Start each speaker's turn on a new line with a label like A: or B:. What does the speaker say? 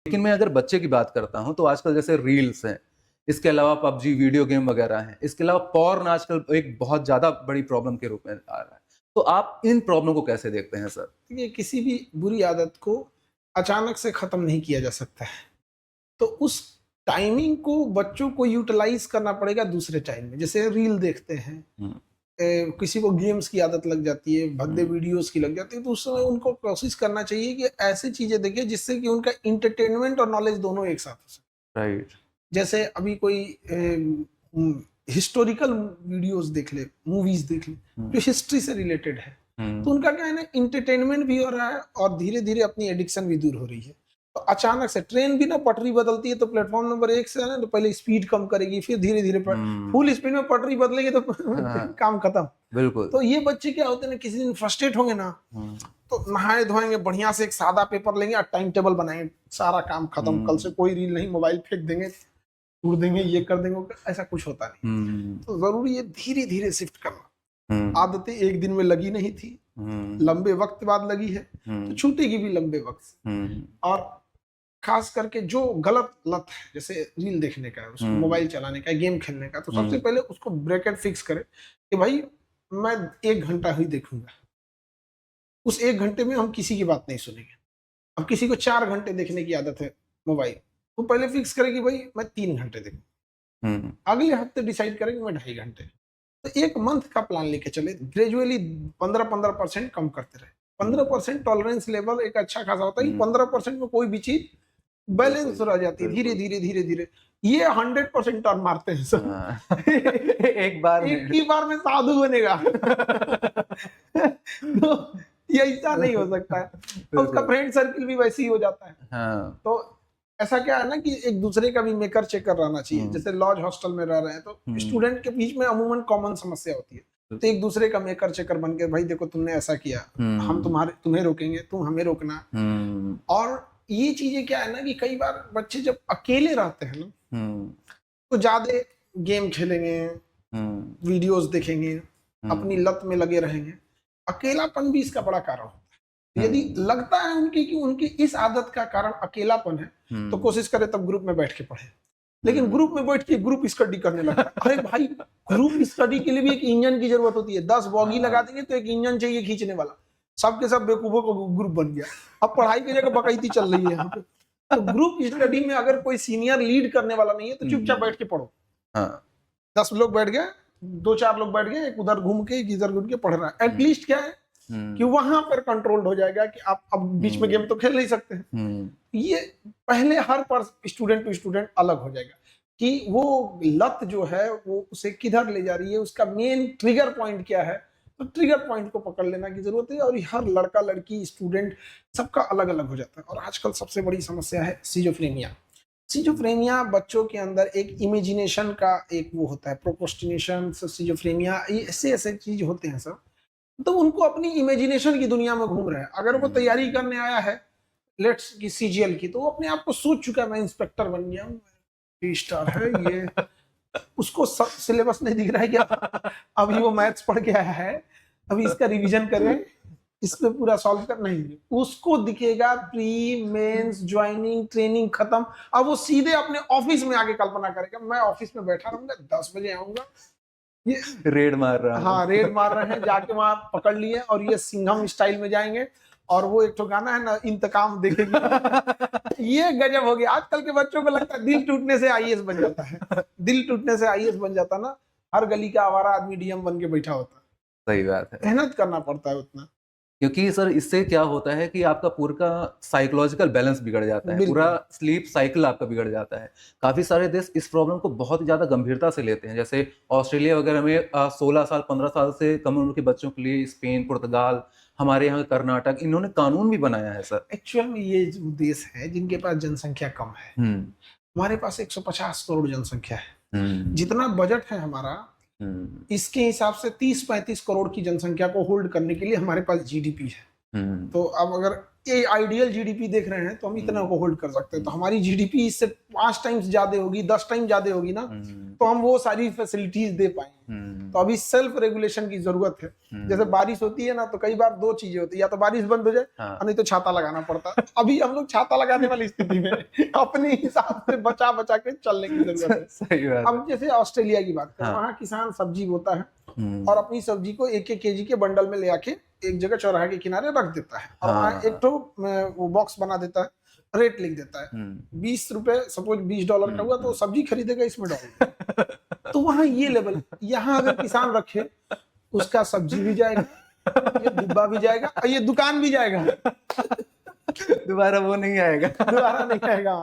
A: लेकिन मैं अगर बच्चे की बात करता हूँ तो आजकल जैसे रील्स हैं, इसके अलावा पबजी वीडियो गेम वगैरह हैं, इसके अलावा पॉर्न आजकल एक बहुत ज़्यादा बड़ी प्रॉब्लम के रूप में आ रहा है। तो आप इन प्रॉब्लम को कैसे देखते हैं सर?
B: देखिए, किसी भी बुरी आदत को अचानक से खत्म नहीं किया जा सकता है। तो उस टाइमिंग को बच्चों को यूटिलाइज करना पड़ेगा दूसरे टाइम में। जैसे रील देखते हैं,
A: हुँ,
B: किसी को गेम्स की आदत लग जाती है, भद्दे
A: हुँ,
B: वीडियोस की लग जाती है, तो उस समय उनको कोशिश करना चाहिए कि ऐसी चीजें देखें जिससे कि उनका इंटरटेनमेंट और नॉलेज दोनों एक साथ हो सके।
A: राइट।
B: जैसे अभी कोई हिस्टोरिकल वीडियोस देख ले, मूवीज देख ले,
A: हुँ,
B: जो हिस्ट्री से रिलेटेड है, तो
A: हुँ,
B: उनका क्या है ना, इंटरटेनमेंट भी हो रहा है और धीरे धीरे अपनी एडिक्शन भी दूर हो रही है। तो अचानक से ट्रेन भी ना पटरी बदलती है, तो प्लेटफॉर्म नंबर 1 से है ना, तो पहले स्पीड कम करेगी, फिर धीरे धीरे
A: हुँ,
B: फुल स्पीड में पटरी बदलेगी तो
A: हाँ,
B: काम खत्म।
A: बिल्कुल।
B: तो ये बच्चे क्या होते हैं ना, किसी दिन फ्रस्ट्रेट होंगे ना,
A: हुँ,
B: तो नहाए धोएंगे, बढ़िया से एक सादा पेपर लेंगे और टाइम टेबल बनाएंगे, सारा काम खत्म, कल से
A: हुँ,
B: कोई रील नहीं, मोबाइल फेंक देंगे, तोड़ देंगे, ये कर देंगे, ऐसा कुछ होता नहीं।
A: हुँ,
B: तो जरूरी है धीरे धीरे शिफ्ट करना।
A: हुँ,
B: आदतें एक दिन में लगी नहीं थी,
A: हुँ,
B: लंबे वक्त बाद लगी है, तो
A: हुँ,
B: छूटेगी भी लंबे वक्त से।
A: हुँ,
B: और खास करके जो गलत लत है, जैसे रील देखने का है, उसको
A: हुँ,
B: मोबाइल चलाने का है, गेम खेलने का, तो सबसे
A: हुँ,
B: पहले उसको ब्रैकेट फिक्स करे कि भाई मैं 1 घंटा ही देखूंगा, उस 1 घंटे में हम किसी की बात नहीं सुनेंगे। अब किसी को 4 घंटे देखने की आदत है मोबाइल, तो पहले फिक्स करे कि भाई मैं 3 घंटे देखूँ,
A: हुँ,
B: अगले हफ्ते डिसाइड करें कि मैं 2.5 घंटे। तो 1 मंथ का प्लान लेके चले, ग्रेजुअली 15-15% कम करते रहे। 15% टॉलरेंस लेवल एक अच्छा खासा होता है कि
A: हुँ,
B: 15% में कोई भी चीज बैलेंस
A: बिल्कुल,
B: रह जाती है, धीरे
A: बिल्कुल।
B: धीरे धीरे धीरे। ये 100% टर्न मारते हैं सब।
A: हाँ, एक बार
B: एक
A: में।
B: ही बार में साधु बनेगा। तो ये ऐसा नहीं हो सकता है, और उसका
A: बिल्कुल,
B: फ्रेंड सर्किल भी वैसे ही हो जाता है।
A: हाँ,
B: तो ऐसा क्या है ना कि एक दूसरे का भी मेकर चेकर रहना चाहिए।
A: हुँ,
B: जैसे लॉज हॉस्टल में रह रहे हैं, तो
A: हुँ,
B: स्टूडेंट के बीच में अमूमन कॉमन समस्या होती है, तो एक दूसरे का मेकर चेकर बन के, भाई देखो तुमने ऐसा किया, हम
A: हुँ,
B: तुम्हें रोकेंगे, तुम हमें रोकना।
A: हुँ,
B: और ये चीजें क्या है ना कि कई बार बच्चे जब अकेले रहते हैं ना,
A: हुँ,
B: तो ज्यादा गेम खेलेंगे,
A: हुँ,
B: वीडियोस देखेंगे, अपनी
A: हुँ,
B: लत में लगे रहेंगे। अकेलापन भी इसका बड़ा कारण होता है। यदि
A: हुँ,
B: लगता है उनकी कि उनकी इस आदत का कारण अकेलापन है, तो
A: हुँ,
B: कोशिश करें तब ग्रुप में बैठ के पढ़े। लेकिन ग्रुप
A: हुँ।
B: में बैठ के ग्रुप स्टडी करने लगता है। अरे भाई, ग्रुप स्टडी के लिए भी एक इंजन की जरूरत होती है। 10 बॉगी लगा
A: हाँ,
B: देंगे तो एक इंजन चाहिए खींचने वाला। सबके सब बेवकूफों का ग्रुप बन गया। अब पढ़ाई की जगह बकैती चल रही है यहाँ पे। तो ग्रुप स्टडी में अगर कोई सीनियर लीड करने वाला नहीं है, तो चुपचाप
A: हुँ,
B: बैठ के पढ़ो।
A: हाँ,
B: 10 लोग बैठ गए, 2-4 लोग बैठ गए, एक उधर घूम के, एक इधर घूम के पढ़ रहा है।
A: हुँ,
B: एटलीस्ट क्या है कि
A: हुँ,
B: वहां पर कंट्रोल्ड हो जाएगा कि आप अब बीच में
A: हुँ,
B: गेम तो खेल नहीं सकते हैं।
A: हुँ,
B: ये पहले हर पर स्टूडेंट टू स्टूडेंट अलग हो जाएगा कि वो लत जो है वो उसे किधर ले जा रही है, उसका मेन ट्रिगर पॉइंट क्या है। तो ट्रिगर पॉइंट को पकड़ लेना की जरूरत है, और हर लड़का लड़की स्टूडेंट सबका अलग अलग हो जाता है। और आजकल सबसे बड़ी समस्या है सिजोफ्रेनिया। सिजोफ्रेनिया बच्चों के अंदर एक इमेजिनेशन का एक वो होता है, प्रोक्रेस्टिनेशन, सिजोफ्रेनिया, ये ऐसे ऐसे चीज होते हैं सब। तो उनको अपनी इमेजिनेशन की दुनिया में घूम रहे हैं। अगर वो तैयारी
A: हुँ,
B: करने आया है लेट्स की सीजीएल की, तो वो अपने आप को सोच चुका है, मैं इंस्पेक्टर बन गया हूँ, 3 स्टार है ये। उसको सिलेबस नहीं दिख रहा है क्या? अभी वो मैथ्स पढ़ के आया है, अभी इसका रिवीजन करें, इस पे पूरा सॉल्व कर, नहीं उसको दिखेगा प्री मेंस ज्वाइनिंग ट्रेनिंग खत्म। अब वो सीधे अपने ऑफिस में आके कल्पना करेगा, मैं ऑफिस में बैठा रहूंगा, 10 बजे आऊंगा, ये
A: रेड मार रहा हूँ।
B: हाँ रेड मार रहे हैं, जाके वहां पकड़ लिए, और ये सिंघम स्टाइल में जाएंगे। और वो एक तो गाना है ना, इंतकाम देखेंगे। ये गजब हो गया। आजकल के बच्चों को लगता है दिल टूटने से आईएएस बन जाता है। दिल टूटने से आईएएस बन जाता ना, हर गली का आवारा आदमी डीएम बन के बैठा होता।
A: सही बात है।
B: मेहनत करना पड़ता है उतना।
A: क्योंकि सर इससे क्या होता है कि आपका पूरा का साइकोलॉजिकल बैलेंस बिगड़ जाता है, पूरा
B: बिल्कुल।
A: स्लीप साइकिल आपका बिगड़ जाता है। काफ़ी सारे देश इस प्रॉब्लम को बहुत ही ज़्यादा गंभीरता से लेते हैं, जैसे ऑस्ट्रेलिया वगैरह में 16 साल, 15 साल से कम उम्र के बच्चों के लिए स्पेन, पुर्तगाल, हमारे यहाँ कर्नाटक, इन्होंने कानून भी बनाया है सर।
B: एक्चुअल में ये जो देश है जिनके पास जनसंख्या कम है,
A: हुँ,
B: हमारे पास 150 करोड़ जनसंख्या है।
A: हुँ,
B: जितना बजट है हमारा,
A: हुँ,
B: इसके हिसाब से 30-35 करोड़ की जनसंख्या को होल्ड करने के लिए हमारे पास जीडीपी है। तो अब अगर ये आइडियल जीडीपी देख रहे हैं तो हम इतना को होल्ड कर सकते हैं, तो हमारी जीडीपी इससे 5 टाइम्स ज्यादा होगी, 10 टाइम ज्यादा होगी ना, तो हम वो सारी फैसिलिटीज दे पाएंगे। तो अभी सेल्फ रेगुलेशन की जरूरत है। जैसे बारिश होती है ना, तो कई बार 2 चीजें होती है, या तो बारिश बंद हो जाए,
A: हाँ।
B: नहीं तो छाता लगाना पड़ता है। अभी हम लोग छाता लगाने वाली स्थिति में अपने हिसाब से बचा बचा के चलने की जरूरत है।
A: सही बात है।
B: अब जैसे ऑस्ट्रेलिया की बात करें,
A: हाँ।
B: वहाँ किसान सब्जी बोता है और अपनी सब्जी को 1-1 केजी के बंडल में ले आके एक जगह चौराहे के किनारे रख देता है, और वहाँ एक तो वो बॉक्स बना देता है, रेट लिख देता है, 20 रुपए, सपोज $20 का हुआ, तो सब्जी खरीदेगा इसमें डॉलर। तो वहाँ ये लेवल, यहाँ अगर किसान रखे, उसका सब्जी भी जाएगा, ये डिब्बा भी जाएगा और ये दुकान भी जाएगा।
A: दोबारा वो नहीं आएगा।
B: दोबारा नहीं आएगा।